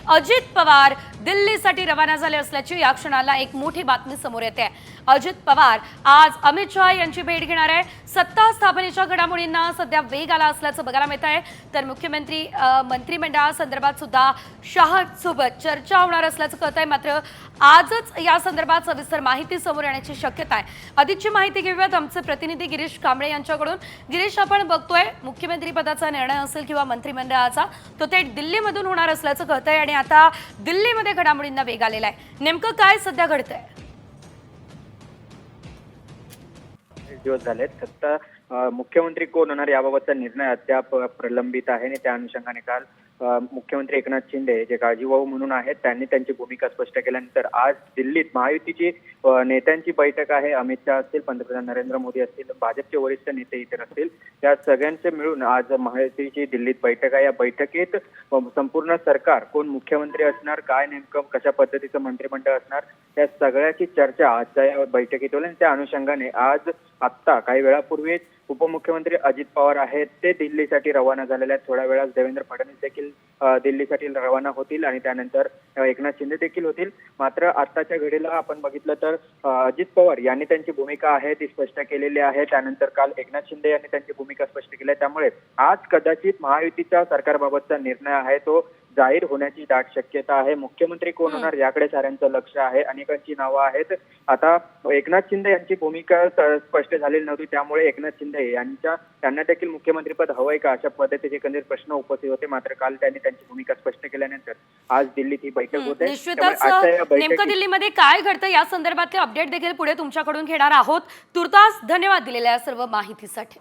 अजित पवार दिल्लीसाठी रवाना झाले असल्याची या क्षणाला एक मोठी बातमी समोर येते आहे। अजित पवार आज अमित शहा यांची भेट घेणार आहे। सत्ता स्थापनेच्या घडामोडींना सध्या वेग आला असल्याचं बघायला मिळत आहे। तर मुख्यमंत्री मंत्रिमंडळासंदर्भात सुद्धा शहा सोबत चर्चा होणार असल्याचं कळत आहे। मात्र आजच या संदर्भात सविस्तर माहिती समोर येण्याची शक्यता आहे। अधिकची माहिती घेऊयात आमचे प्रतिनिधी गिरीश कांबळे यांच्याकडून। गिरीश, आपण बघतोय मुख्यमंत्री पदाचा निर्णय असेल किंवा मंत्रिमंडळाचा तो थेट दिल्लीमधून होणार असल्याचं कळतंय आणि आता दिल्लीमध्ये घडामोडींना वेग आलेला आहे। नेमकं काय सध्या घडतंय? दिवस झालेत सत्ता मुख्यमंत्री कोण होणार याबाबतचा निर्णय अद्याप प्रलंबित आहे आणि त्या अनुषंगाने काल मुख्यमंत्री एकनाथ शिंदे जे काळजीवाहू म्हणून आहेत त्यांनी त्यांची भूमिका स्पष्ट केल्यानंतर आज दिल्लीत महायुतीची नेत्यांची बैठक आहे। अमित शहा असतील, पंतप्रधान नरेंद्र मोदी असतील, भाजपचे वरिष्ठ नेते इतर असतील, त्या सगळ्यांचे मिळून आज महायुतीची दिल्लीत बैठक आहे। या बैठकीत संपूर्ण सरकार कोण मुख्यमंत्री असणार, काय नेमकं कशा पद्धतीचं मंत्रिमंडळ असणार त्या सगळ्याची चर्चा आजच्या या बैठकीत होईल। त्या अनुषंगाने आज आत्ता काही वेळापूर्वीच उपमुख्यमंत्री अजित पवार आहेत ते दिल्लीसाठी रवाना झालेले आहेत। थोड्या वेळात देवेंद्र फडणवीस देखील दिल्लीसाठी रवाना होतील आणि त्यानंतर एकनाथ शिंदे देखील होतील। मात्र आत्ताच्या घडीला आपण बघितलं तर अजित पवार यांनी त्यांची भूमिका आहे ती स्पष्ट केलेली आहे। त्यानंतर काल एकनाथ शिंदे यांनी त्यांची भूमिका स्पष्ट केली आहे। त्यामुळे आज कदाचित महायुतीच्या सरकारबाबतचा निर्णय आहे तो जाहीर होण्याची दाट शक्यता आहे। मुख्यमंत्री कोण होणार याकडे साऱ्यांचं लक्ष आहे। अनेकांची नावं आहेत। आता एकनाथ शिंदे यांची भूमिका स्पष्ट झालेली नव्हती, त्यामुळे एकनाथ शिंदे त्यांना देखील मुख्यमंत्रीपद हवंय का अशा पद्धतीचे एकंदरीत प्रश्न उपस्थित होते। मात्र काल त्यांनी त्यांची भूमिका स्पष्ट केल्यानंतर आज दिल्लीत ही बैठक होते। निश्चितच नेमकं दिल्लीमध्ये काय घडतं या संदर्भातले अपडेट देखील पुढे तुमच्याकडून घेणार आहोत। तुर्तास धन्यवाद दिलेल्या सर्व माहितीसाठी।